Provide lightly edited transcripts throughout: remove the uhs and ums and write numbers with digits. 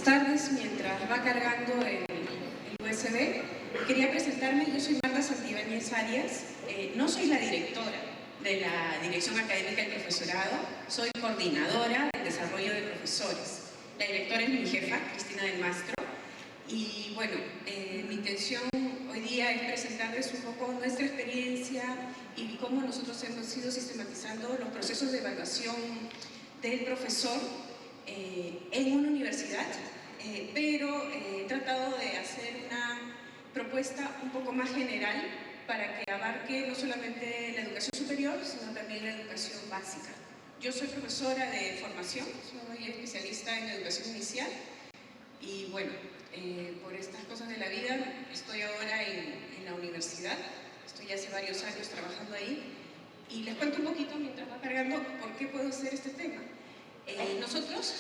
Buenas tardes. Mientras va cargando el USB, quería presentarme. Yo soy Marta Santibáñez Arias. No soy la directora de la Dirección Académica del Profesorado, soy coordinadora del desarrollo de profesores. La directora es mi jefa, Cristina del Mastro. Y bueno, mi intención hoy día es presentarles un poco nuestra experiencia y cómo nosotros hemos ido sistematizando los procesos de evaluación del profesor en una universidad, pero he tratado de hacer una propuesta un poco más general para que abarque no solamente la educación superior, sino también la educación básica. Yo soy profesora de formación, soy especialista en educación inicial y bueno, por estas cosas de la vida estoy ahora en la universidad, estoy hace varios años trabajando ahí y les cuento un poquito mientras va cargando por qué puedo hacer este tema. Nosotros,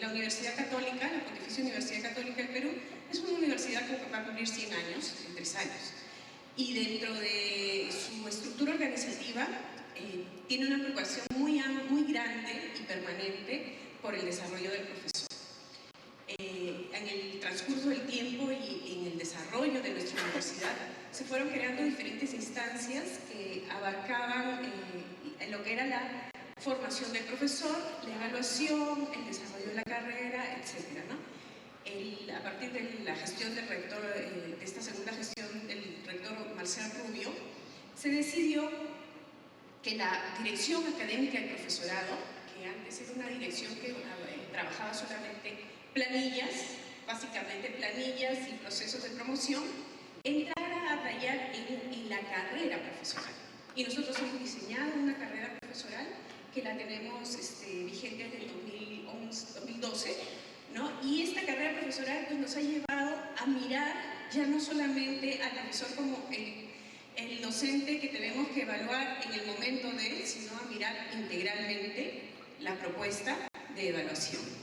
la Universidad Católica, la Pontificia Universidad Católica del Perú, es una universidad que va a cumplir 100 años, en 3 años. Y dentro de su estructura organizativa, tiene una preocupación muy grande y permanente por el desarrollo del profesor. En el transcurso del tiempo y en el desarrollo de nuestra universidad, se fueron creando diferentes instancias que abarcaban lo que era la formación del profesor, la evaluación, el desarrollo de la carrera, etc., ¿no? A partir de la gestión del rector, de esta segunda gestión del rector Marcial Rubio, se decidió que la dirección académica del profesorado, que antes era una dirección que trabajaba solamente planillas, básicamente planillas y procesos de promoción, entrara a tallar en la carrera profesoral. Y nosotros hemos diseñado una carrera profesoral que la tenemos vigente desde el 2012, ¿no? Y esta carrera profesoral pues, nos ha llevado a mirar ya no solamente al profesor como el docente que tenemos que evaluar en el momento de él, sino a mirar integralmente la propuesta de evaluación.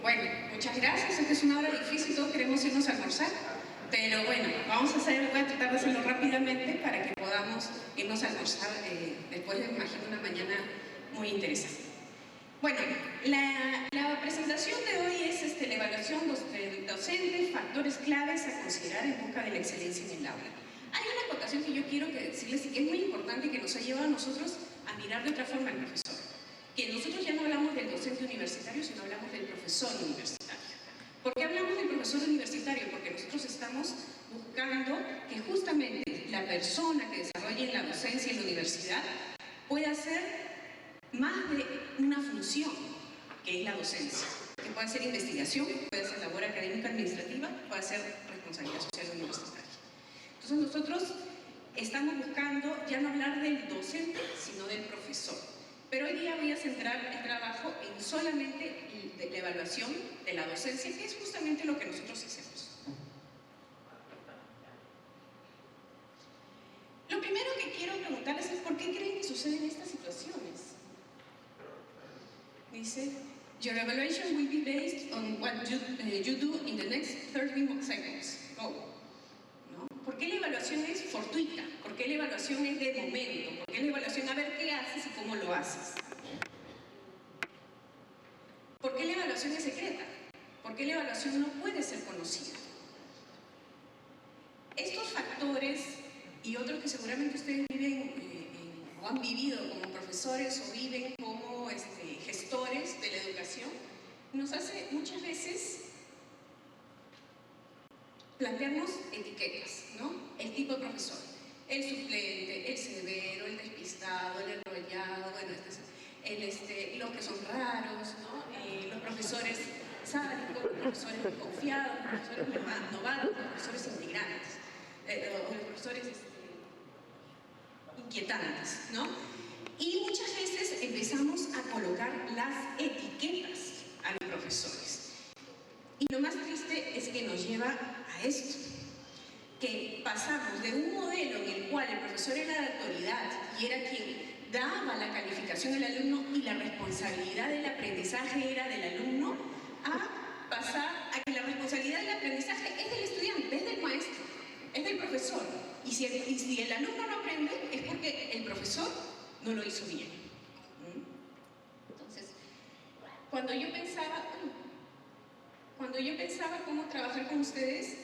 Bueno, muchas gracias. Esta es una hora difícil, todos queremos irnos a almorzar, pero bueno, voy a tratar de hacerlo rápidamente para que podamos irnos a almorzar después de, imagino, una mañana muy interesante. Bueno, la presentación de hoy es la evaluación del docente, factores claves a considerar en busca de la excelencia en el aula. Hay una acotación que yo quiero decirles y que es muy importante y que nos ha llevado a nosotros a mirar de otra forma al profesor. Que nosotros ya no hablamos del docente universitario, sino hablamos del profesor universitario. ¿Por qué hablamos del profesor universitario? Porque nosotros estamos buscando que justamente la persona que desarrolle la docencia en la universidad pueda hacer más de una función, que es la docencia. Que pueda ser investigación, puede ser labor académica administrativa, puede ser responsabilidad social universitaria. Entonces nosotros estamos buscando ya no hablar del docente, sino del profesor. Pero hoy día voy a centrar el trabajo en solamente la evaluación de la docencia, que es justamente lo que nosotros hacemos. Lo primero que quiero preguntarles es ¿por qué creen que suceden estas situaciones? Dice, your evaluation will be based on what you do in the next 30 seconds. Oh. ¿Por qué la evaluación es fortuita? ¿Por qué la evaluación es de momento? ¿Por qué la evaluación a ver qué haces y cómo lo haces? ¿Por qué la evaluación es secreta? ¿Por qué la evaluación no puede ser conocida? Estos factores y otros que seguramente ustedes viven o han vivido como profesores o viven como gestores de la educación, nos hace muchas veces plantearnos etiquetas, ¿no? El tipo de profesor, el suplente, el severo, el despistado, el enrollado, bueno, los que son raros, ¿no? Los profesores sádicos, los profesores confiados, los profesores novatos, los profesores integrantes, o los profesores inquietantes, ¿no? Y muchas veces empezamos a colocar las etiquetas a los profesores. Y lo más triste es que nos lleva a esto, que pasamos de un modelo en el cual el profesor era la autoridad y era quien daba la calificación al alumno y la responsabilidad del aprendizaje era del alumno, a pasar a que la responsabilidad del aprendizaje es del estudiante, es del maestro, es del profesor. Y si el alumno no aprende es porque el profesor no lo hizo bien. Entonces, cuando yo pensaba cómo trabajar con ustedes,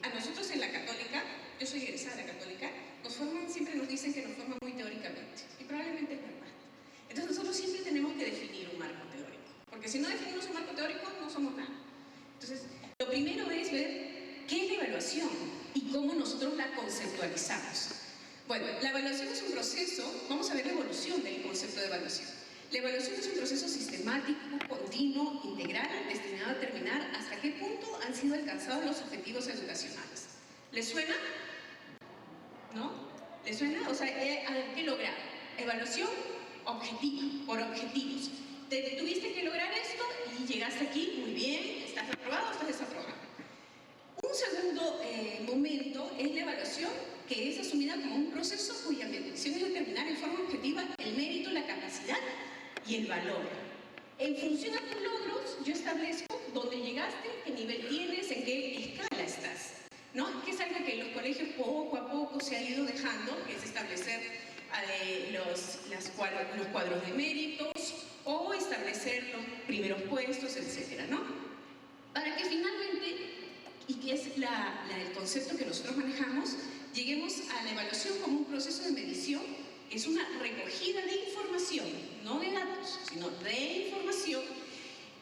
a nosotros en la Católica, yo soy egresada de la Católica, siempre nos dicen que nos forman muy teóricamente, y probablemente es verdad. Entonces nosotros siempre tenemos que definir un marco teórico, porque si no definimos un marco teórico, no somos nada. Entonces, lo primero es ver qué es la evaluación y cómo nosotros la conceptualizamos. Bueno, la evaluación es un proceso, vamos a ver la evolución del concepto de evaluación. La evaluación es un proceso sistemático, continuo, integral, destinado a determinar hasta qué punto han sido alcanzados los objetivos educacionales. ¿Les suena? ¿No? ¿Les suena? O sea, a ver, ¿qué lograr? Evaluación objetiva, por objetivos. Tuviste que lograr esto y llegaste aquí, muy bien, estás aprobado o estás desaprobado. Un segundo momento es la evaluación, que es asumida como un proceso cuya medición es determinar en forma objetiva el mérito, la capacidad y el valor. En función a tus logros, yo establezco dónde llegaste, qué nivel tienes, en qué escala estás, ¿no? Que es algo que en los colegios poco a poco se ha ido dejando, que es establecer los cuadros de méritos o establecer los primeros puestos, etcétera, ¿no? Para que finalmente, y que es el concepto que nosotros manejamos, lleguemos a la evaluación como un proceso de medición. Es una recogida de información, no de datos, sino de información,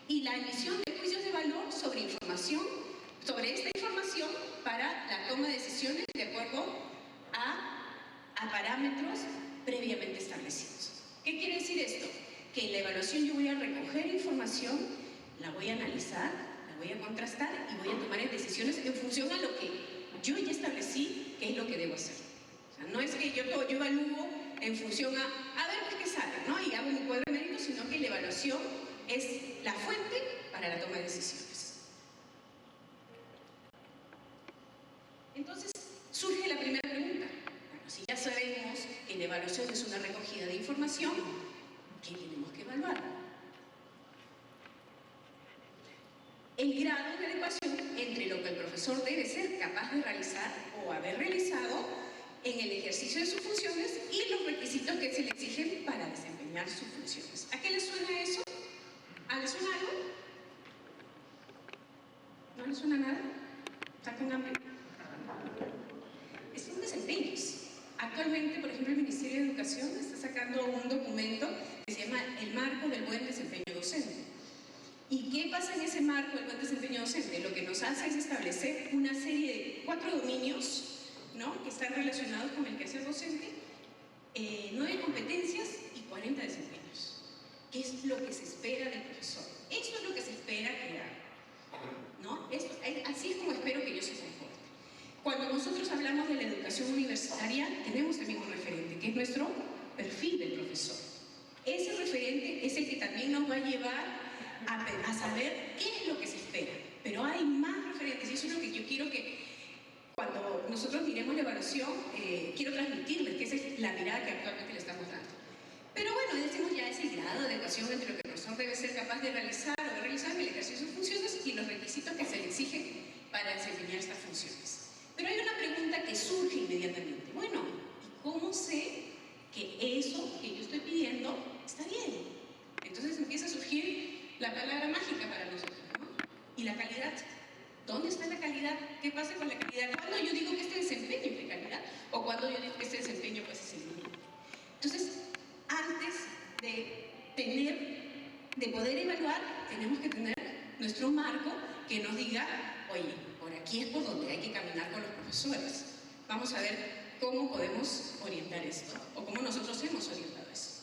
y la emisión de juicios de valor sobre esta información para la toma de decisiones de acuerdo a parámetros previamente establecidos. ¿Qué quiere decir esto? Que en la evaluación yo voy a recoger información, la voy a analizar, la voy a contrastar y voy a tomar decisiones en función a lo que yo ya establecí que es lo que debo hacer. O sea, no es que yo evalúo en función a ver qué sale, ¿no? Y hago mi cuadro de méritos, sino que la evaluación es la fuente para la toma de decisiones. Entonces, surge la primera pregunta. Bueno, si ya sabemos que la evaluación es una recogida de información, ¿qué tenemos que evaluar? El grado de adecuación entre lo que el profesor debe ser capaz de realizar o haber realizado en el ejercicio de sus funciones y los requisitos que se le exigen para desempeñar sus funciones. ¿A qué les suena eso? ¿A les suena algo? ¿No les suena nada? ¿Están con hambre? Son desempeños. Actualmente, por ejemplo, el Ministerio de Educación está sacando un documento que se llama El Marco del Buen Desempeño Docente. ¿Y qué pasa en ese marco del buen desempeño docente? Lo que nos hace es establecer una serie de 4 dominios, ¿no?, que están relacionados con el quehacer docente, 9 competencias y 40 desempeños. ¿Qué es lo que se espera del profesor? Esto es lo que se espera que haga, ¿no? Así es como espero que yo se comporte. Cuando nosotros hablamos de la educación universitaria, tenemos también un referente, que es nuestro perfil del profesor. Ese referente es el que también nos va a llevar a saber qué es lo que se espera. Pero hay más referentes, y eso es lo que yo quiero que cuando nosotros miremos la evaluación, quiero transmitirles, que esa es la mirada que actualmente le estamos dando. Pero bueno, decimos ya ese grado de adecuación entre lo que el profesor debe ser capaz de realizar o de realizar en el ejercicio de sus funciones y los requisitos que se le exigen para desempeñar estas funciones. Pero hay una pregunta que surge inmediatamente. Bueno, ¿y cómo sé que eso que yo estoy pidiendo está bien? Entonces empieza a surgir la palabra mágica para nosotros, ¿no? ¿Y la calidad? ¿Dónde está la calidad? ¿Qué pasa con la calidad? ¿Cuándo yo digo que este desempeño es de calidad? ¿O cuándo yo digo que este desempeño pues es el mínimo? Entonces, antes de poder evaluar, tenemos que tener nuestro marco que nos diga, oye, por aquí es por donde hay que caminar con los profesores. Vamos a ver cómo podemos orientar esto, o cómo nosotros hemos orientado eso.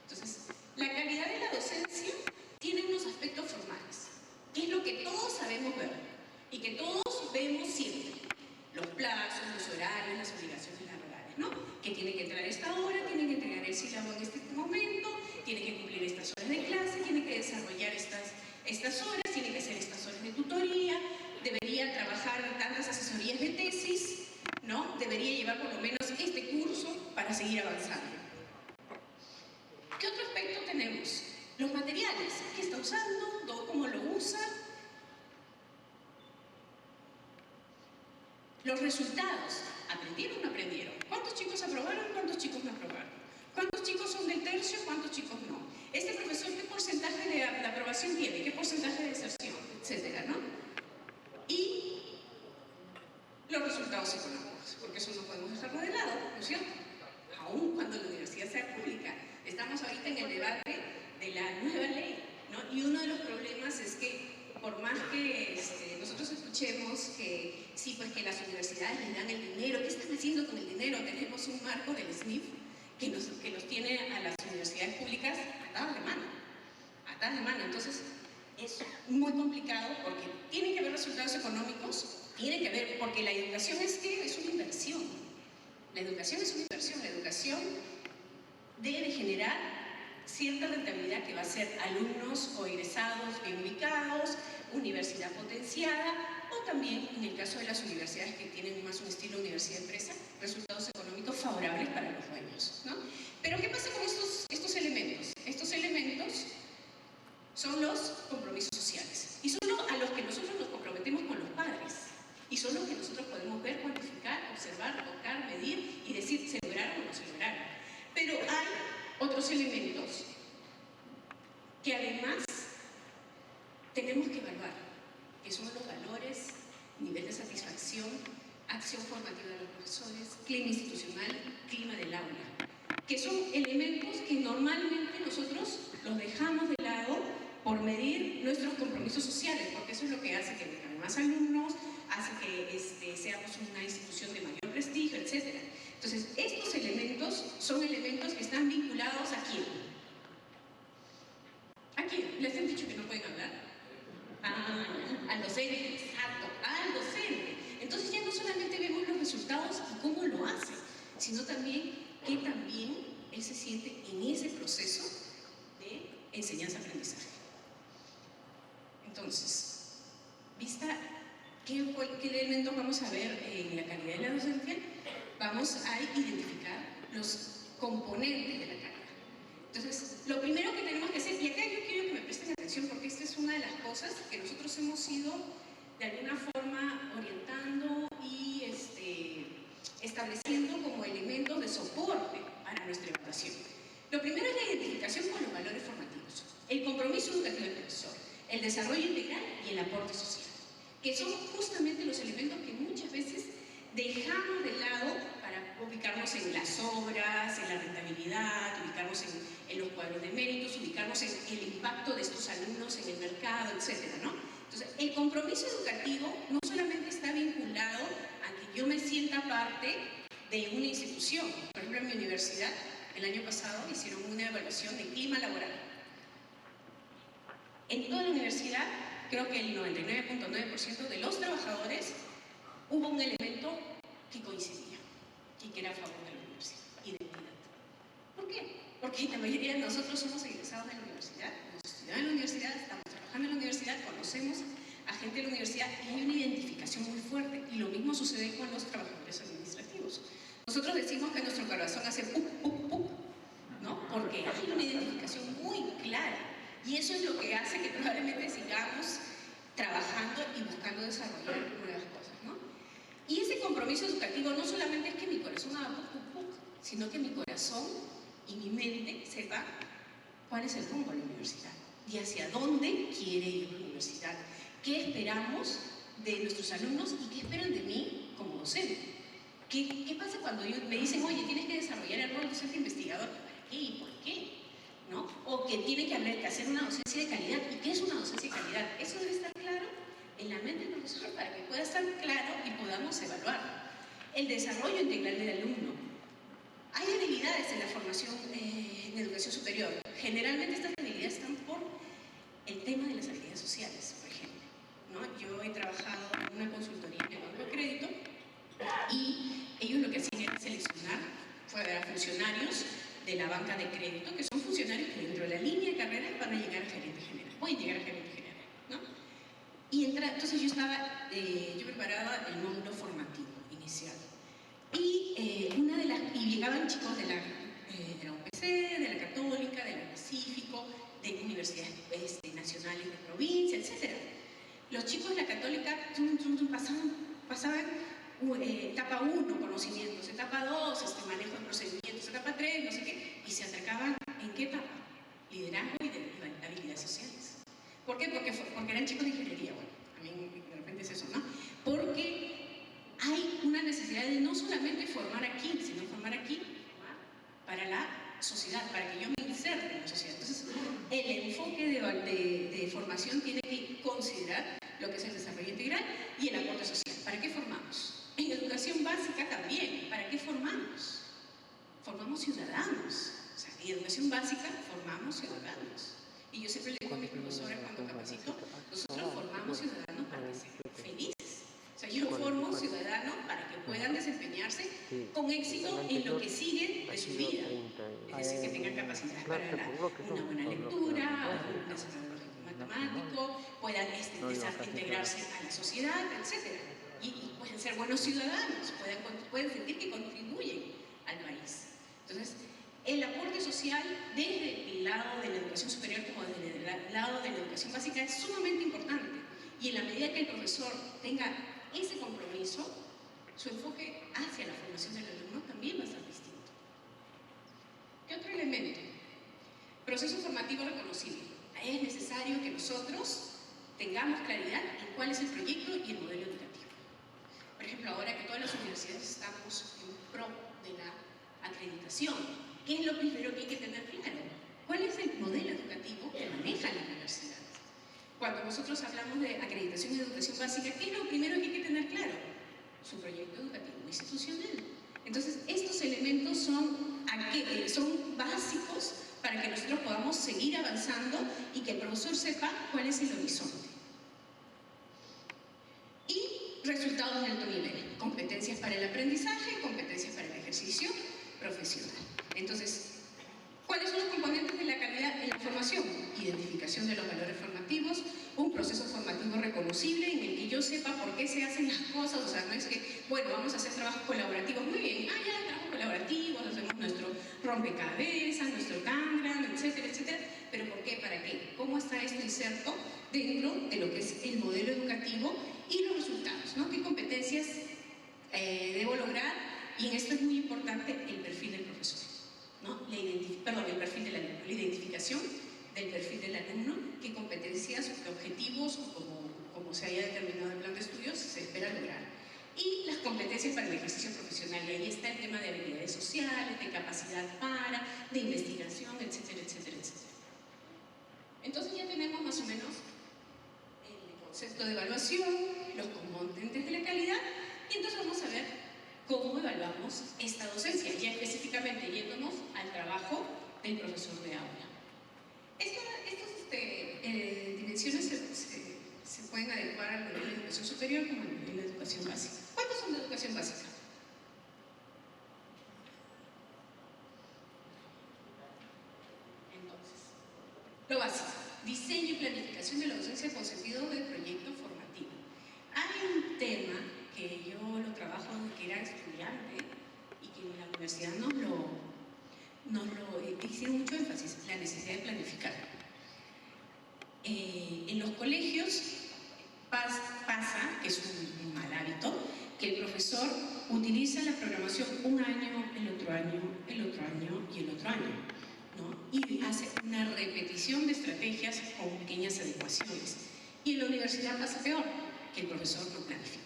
Entonces, la calidad de la docencia tiene unos aspectos formales, que es lo que todos sabemos ver, y que todos vemos siempre. Los plazos, los horarios, las obligaciones laborales, ¿no? Que tiene que entrar a esta hora, tiene que entregar licenciado en este momento, tiene que cumplir estas horas de clase, tiene que desarrollar estas horas, tiene que hacer estas horas de tutoría, debería trabajar tantas asesorías de tesis, ¿no? Debería llevar por lo menos este curso para seguir avanzando. ¿Qué otro aspecto tenemos? Los materiales, ¿qué está usando? ¿Cómo lo usa? Los resultados, ¿aprendieron o no aprendieron? ¿Cuántos chicos aprobaron? ¿Cuántos chicos no aprobaron? ¿Cuántos chicos son del tercio? ¿Cuántos chicos no? Este profesor, ¿qué porcentaje de aprobación tiene? ¿Qué porcentaje de deserción? Etcétera, ¿no? Y los resultados económicos, porque eso no podemos dejarlo de lado, ¿no es cierto? Aún cuando la universidad sea pública. Estamos ahorita en el debate de la nueva ley, ¿no? Y uno de los problemas es que por más que nosotros escuchemos que sí, pues que las universidades les dan el dinero, ¿qué están haciendo con el dinero? Tenemos un marco del SNIF que nos tiene a las universidades públicas atadas de mano, atadas de mano. Entonces es muy complicado porque tienen que haber resultados económicos, tiene que haber, porque la educación es una inversión. La educación es una inversión, la educación debe generar cierta rentabilidad que va a ser alumnos o egresados bien ubicados, universidad potenciada, o también, en el caso de las universidades que tienen más un estilo universidad-empresa, resultados económicos favorables para los dueños, ¿no? Pero ¿qué pasa con estos elementos? Estos elementos son los compromisos sociales, y son a los que nosotros nos comprometemos con los padres, y son los que nosotros podemos ver, cuantificar, observar, tocar, medir y decir, ¿se lograron o no se lograron? Pero hay otros elementos que además tenemos que evaluar, que son los valores, nivel de satisfacción, acción formativa de los profesores, clima institucional, clima del aula, que son elementos que normalmente nosotros los dejamos de lado por medir nuestros compromisos sociales, porque eso es lo que hace que vengan más alumnos, hace que seamos una institución de mayor prestigio, etc. Entonces, estos elementos son elementos que están vinculados ¿a quién? ¿A quién? ¿Les han dicho que no pueden hablar? Al docente, exacto, al docente. Entonces ya no solamente vemos los resultados y cómo lo hace, sino también que también él se siente en ese proceso de enseñanza-aprendizaje. Entonces, vista qué elementos vamos a ver en la calidad de la docencia, vamos a identificar los componentes de la calidad. Entonces, lo primero que tenemos que hacer, y acá yo quiero que me presten atención porque esta es una de las cosas que nosotros hemos ido de alguna forma orientando y estableciendo como elementos de soporte para nuestra evaluación. Lo primero es la identificación con los valores formativos, el compromiso educativo del profesor, el desarrollo integral y el aporte social, que son justamente los elementos que muchas veces dejamos de lado para ubicarnos en las obras, en la rentabilidad, ubicarnos en los cuadros de méritos, ubicarnos en el impacto de estos alumnos en el mercado, etcétera, ¿no? Entonces, el compromiso educativo no solamente está vinculado a que yo me sienta parte de una institución. Por ejemplo, en mi universidad, el año pasado hicieron una evaluación de clima laboral. En toda la universidad, creo que el 99.9% de los trabajadores hubo un elemento que coincidía y que era a favor de la universidad, identidad. ¿Por qué? Porque la mayoría de nosotros somos egresados de la universidad, hemos estudiado en la universidad, estamos trabajando en la universidad, conocemos a gente de la universidad y hay una identificación muy fuerte, y lo mismo sucede con los trabajadores administrativos. Nosotros decimos que nuestro corazón hace puk, puk, puk, ¿no? Porque hay una identificación muy clara, y eso es lo que hace que probablemente sigamos trabajando y buscando desarrollar nuevas cosas, ¿no? Y ese compromiso educativo no solamente es que mi corazón haga puk, puk, puk, sino que mi corazón y mi mente sepa cuál es el rumbo de la universidad y hacia dónde quiere ir la universidad, qué esperamos de nuestros alumnos y qué esperan de mí como docente. ¿Qué pasa cuando me dicen, oye, tienes que desarrollar el rol docente investigador? ¿Para qué y por qué? ¿No? O que tiene que hacer una docencia de calidad. ¿Y qué es una docencia de calidad? Eso debe estar claro en la mente del profesor para que pueda estar claro y podamos evaluar. El desarrollo integral del alumno. Hay habilidades en la formación en educación superior. Generalmente estas habilidades están por el tema de las habilidades sociales, por ejemplo, ¿no? Yo he trabajado en una consultoría en el Banco de Crédito y ellos lo que hacían era seleccionar funcionarios de la banca de crédito, que son funcionarios que dentro de la línea de carrera van a llegar a gerente general, pueden llegar a gerente general, ¿no? Y entonces yo preparaba el módulo formativo inicial. Y llegaban chicos de la UPC, de la Católica, de la Pacífico, de universidades nacionales de provincia, etc. Los chicos de la Católica pasaban etapa 1, conocimientos, etapa 2, manejo de procedimientos, etapa 3, no sé qué, y se acercaban ¿en qué etapa? Liderazgo y de habilidades sociales. ¿Por qué? Porque eran chicos de ingeniería, bueno, a mí de repente es eso, ¿no? Porque hay una necesidad de no solamente formar aquí, sino formar aquí para la sociedad, para que yo me inserte en la sociedad. Entonces, el enfoque de formación tiene que considerar lo que es el desarrollo integral y el aporte social. ¿Para qué formamos? En educación básica también, ¿para qué formamos? Formamos ciudadanos. O sea, en educación básica formamos ciudadanos. Y yo siempre le digo a mis profesores cuando capacito, nosotros formamos ciudadanos para que sean felices. O sea, yo formo ciudadanos para que puedan desempeñarse con éxito en lo que sigue de su vida. Es decir, que tengan capacidad para una buena lectura, un desarrollo matemático, puedan integrarse a la sociedad, etc. Y pueden ser buenos ciudadanos, pueden sentir que contribuyen al país. Entonces, el aporte social desde el lado de la educación superior como desde el lado de la educación básica es sumamente importante. Y en la medida que el profesor tenga ese compromiso, su enfoque hacia la formación del alumno también va a ser distinto. ¿Qué otro elemento? Proceso formativo reconocible. Ahí es necesario que nosotros tengamos claridad en cuál es el proyecto y el modelo educativo. Por ejemplo, ahora que todas las universidades estamos en pro de la acreditación, ¿qué es lo primero que hay que tener claro? ¿Cuál es el modelo educativo que maneja la universidad? Cuando nosotros hablamos de acreditación y educación básica, ¿qué es lo primero que hay que tener claro? Su proyecto educativo institucional. Entonces, estos elementos son básicos para que nosotros podamos seguir avanzando y que el profesor sepa cuál es el horizonte. Y resultados de alto nivel, competencias para el aprendizaje, competencias para el ejercicio profesional. Entonces, ¿cuáles son los componentes de la calidad en la formación? Identificación de los valores formativos, un proceso formativo reconocible en el que yo sepa por qué se hacen las cosas. O sea, no es que, bueno, vamos a hacer trabajos colaborativos, muy bien, ya trabajos colaborativos, hacemos nuestro rompecabezas, nuestro Kanban, etcétera, etcétera. ¿Pero por qué? ¿Para qué? ¿Cómo está esto inserto dentro de lo que es el modelo educativo y los resultados, ¿no? ¿Qué competencias debo lograr? Y en esto es muy importante el perfil del profesor, ¿no? El perfil del alumno, la identificación del perfil del alumno, qué competencias, qué objetivos, como se haya determinado el plan de estudios, se espera lograr. Y las competencias para el ejercicio profesional, y ahí está el tema de habilidades sociales, de capacidad de investigación, etcétera, etcétera, etcétera. Entonces ya tenemos más o menos el concepto de evaluación, los componentes de la calidad, y entonces vamos a ver cómo evaluamos esta docencia, ya específicamente yéndonos al trabajo del profesor de aula. Estas dimensiones se pueden adecuar al nivel de educación superior como al nivel de educación básica. ¿Cuántos son de educación básica? Entonces, lo básico, diseño y planificación de la docencia con sentido de proyecto formativo. Hay un tema que yo lo trabajo desde que era estudiante y que en la universidad nos lo hicieron mucho énfasis, la necesidad de planificar. En los colegios pasa, que es un mal hábito, que el profesor utiliza la programación un año, el otro año, el otro año y el otro año, ¿no? Y hace una repetición de estrategias con pequeñas adecuaciones. Y en la universidad pasa peor, que el profesor no planifica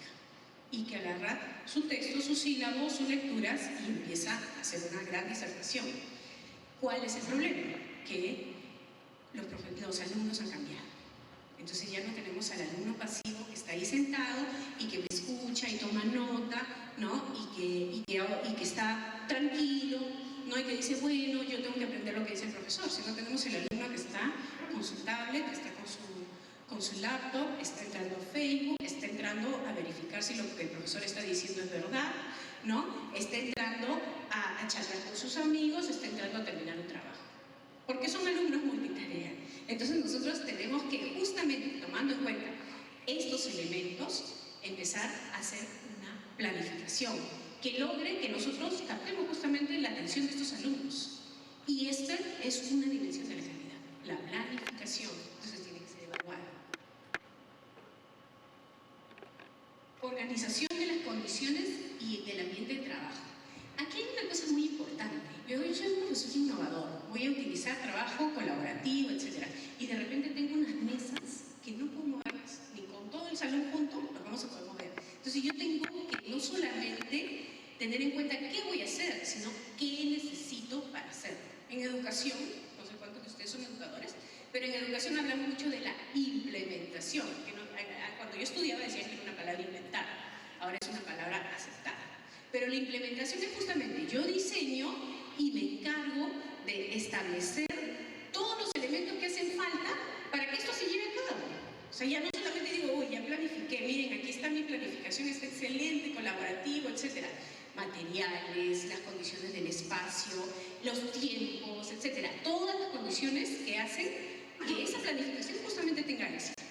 y que agarra su texto, sus sílabos, sus lecturas y empieza a hacer una gran disertación. ¿Cuál es el problema? Que los alumnos han cambiado. Entonces ya no tenemos al alumno pasivo que está ahí sentado y que me escucha y toma nota, ¿no? Y que está tranquilo, ¿no? Y que dice, bueno, yo tengo que aprender lo que dice el profesor. Si no tenemos el alumno que está con su tablet, que está con su laptop, está entrando a Facebook, está entrando a verificar si lo que el profesor está diciendo es verdad, ¿no? Está entrando a a charlar con sus amigos, está entrando a terminar un trabajo. Porque son alumnos multitarea. Entonces nosotros tenemos que, justamente tomando en cuenta estos elementos, empezar a hacer una planificación que logre que nosotros captemos justamente la atención de estos alumnos. Y esta es una dimensión de la calidad, la planificación. Entonces tiene que ser evaluada. Organización de las condiciones y del ambiente de trabajo. Aquí hay una cosa muy importante. Yo soy un profesor innovador, voy a utilizar trabajo colaborativo, etc. Y de repente tengo unas mesas que no puedo moverlas, ni con todo el salón junto nos vamos a poder mover. Entonces yo tengo que no solamente tener en cuenta qué voy a hacer, sino qué necesito para hacerlo. En educación, no sé cuántos de ustedes son educadores, pero en educación hablamos mucho de la implementación. Que no, cuando yo estudiaba decían que era una palabra inventada, ahora es una palabra aceptada. Pero la implementación es justamente, yo diseño y me encargo de establecer todos los elementos que hacen falta para que esto se lleve a cabo. O sea, ya no solamente digo, uy, ya planifiqué, miren, aquí está mi planificación, está excelente, colaborativo, etc. Materiales, las condiciones del espacio, los tiempos, etc. Todas las condiciones que hacen que esa planificación justamente tenga éxito.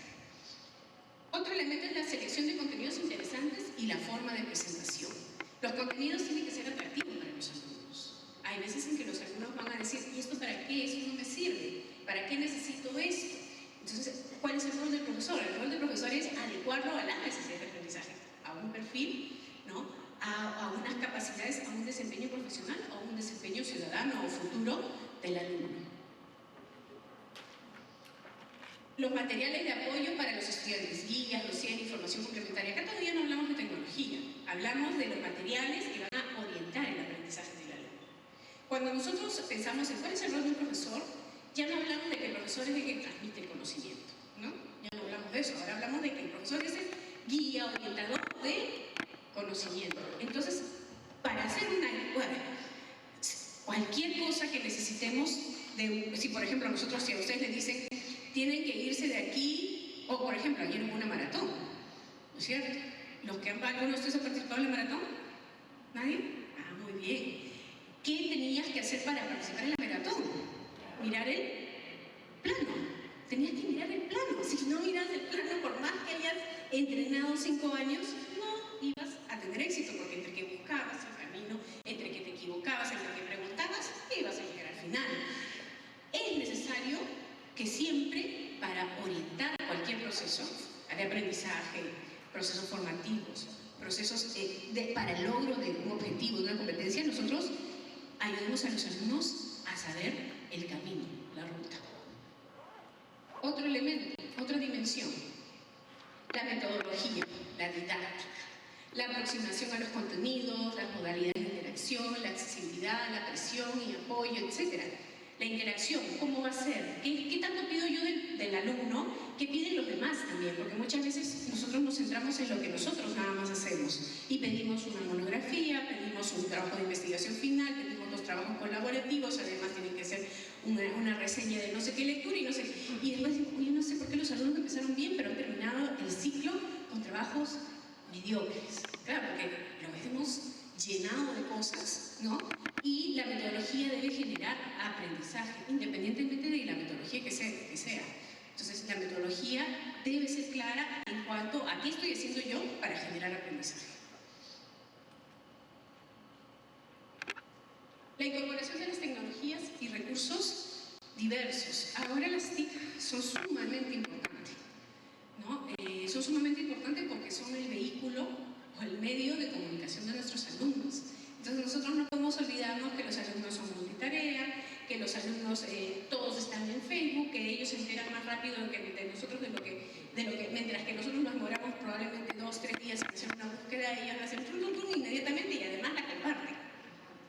Otro elemento es la selección de contenidos interesantes y la forma de presentación. Los contenidos tienen que ser atractivos para los alumnos. Hay veces en que los alumnos van a decir, ¿y esto para qué? Eso no me sirve. ¿Para qué necesito esto? Entonces, ¿cuál es el rol del profesor? El rol del profesor es adecuarlo a la necesidad de aprendizaje, a un perfil, ¿no? a unas capacidades, a un desempeño profesional o a un desempeño ciudadano o futuro del alumno. Los materiales de apoyo para los estudiantes, guías, dossier, información complementaria. Acá todavía no hablamos de tecnología, hablamos de los materiales que van a orientar el aprendizaje del alumno. Cuando nosotros pensamos en cuál es el rol de un profesor, ya no hablamos de que el profesor es el que transmite el conocimiento, ¿no? Ya no hablamos de eso, ahora hablamos de que el profesor es el guía, orientador de conocimiento. Entonces, para hacer cualquier cosa que necesitemos, si por ejemplo nosotros, si a ustedes les dicen tienen que irse de aquí, o por ejemplo, ayer hubo una maratón, ¿no es cierto? ¿Alguno de ustedes ha participado en la maratón? ¿Nadie? Ah, muy bien. ¿Qué tenías que hacer para participar en la maratón? Mirar el plano. Tenías que mirar el plano. Si no miras el plano, por más que hayas entrenado 5 años, no ibas a tener éxito, porque entre que buscabas el camino, entre que te equivocabas, entre que preguntabas, ibas a llegar al final. Es necesario que siempre, para orientar cualquier proceso de aprendizaje, procesos formativos, procesos para el logro de un objetivo, de una competencia, nosotros ayudemos a los alumnos a saber el camino, la ruta. Otro elemento, otra dimensión, la metodología, la didáctica, la aproximación a los contenidos, las modalidades de interacción, la accesibilidad, la presión y apoyo, etc. La interacción, ¿cómo va a ser? ¿Qué tanto pido yo del alumno? ¿Qué piden los demás también? Porque muchas veces nosotros nos centramos en lo que nosotros nada más hacemos y pedimos una monografía, pedimos un trabajo de investigación final, pedimos los trabajos colaborativos, además tienen que ser una reseña de no sé qué lectura y no sé. Y después digo, oye, no sé por qué los alumnos empezaron bien, pero han terminado el ciclo con trabajos mediocres. Claro, porque lo hemos llenado de cosas, ¿no? Y la metodología debe generar aprendizaje, independientemente de la metodología que sea. Entonces, la metodología debe ser clara en cuanto a qué estoy haciendo yo para generar aprendizaje. La incorporación de las tecnologías y recursos diversos. Ahora las TIC son sumamente importantes, ¿no? Son sumamente importantes porque son el vehículo o el medio de comunicación de nuestros alumnos. Entonces nosotros no podemos olvidarnos que los alumnos son multitarea, que los alumnos todos están en Facebook, que ellos se enteran más rápido de nosotros de lo que mientras que nosotros nos demoramos probablemente 2 o 3 días en hacer una búsqueda, ellos la hacen inmediatamente y además la comparten.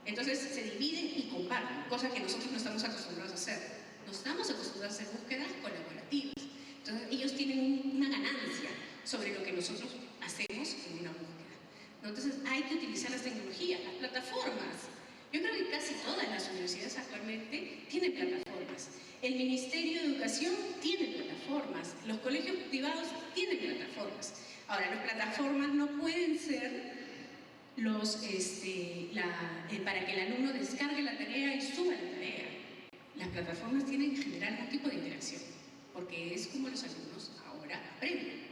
Entonces se dividen y comparten, cosa que nosotros no estamos acostumbrados a hacer. No estamos acostumbrados a hacer búsquedas colaborativas. Entonces ellos tienen una ganancia sobre lo que nosotros hacemos en una búsqueda. Entonces hay que utilizar las tecnologías, las plataformas. Yo creo que casi todas las universidades actualmente tienen plataformas. El Ministerio de Educación tiene plataformas, los colegios privados tienen plataformas. Ahora, las plataformas no pueden ser para que el alumno descargue la tarea y suba la tarea. Las plataformas tienen que generar algún tipo de interacción, porque es como los alumnos ahora aprenden.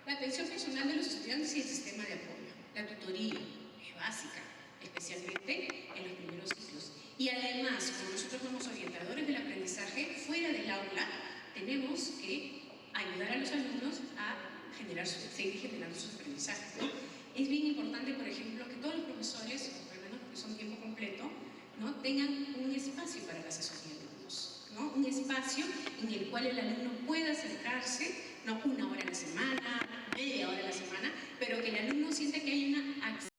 La atención personal de los estudiantes y el sistema de apoyo. La tutoría es básica, especialmente en los primeros ciclos. Y además, como nosotros somos orientadores del aprendizaje, fuera del aula, tenemos que ayudar a los alumnos a seguir generando sus aprendizajes, ¿no? Es bien importante, por ejemplo, que todos los profesores, o al menos los que son tiempo completo, ¿no?, tengan un espacio para la asesoría de alumnos, ¿no? Un espacio en el cual el alumno pueda acercarse, no 1 hora a la semana, media hora a la semana, pero que el alumno sienta que hay una acción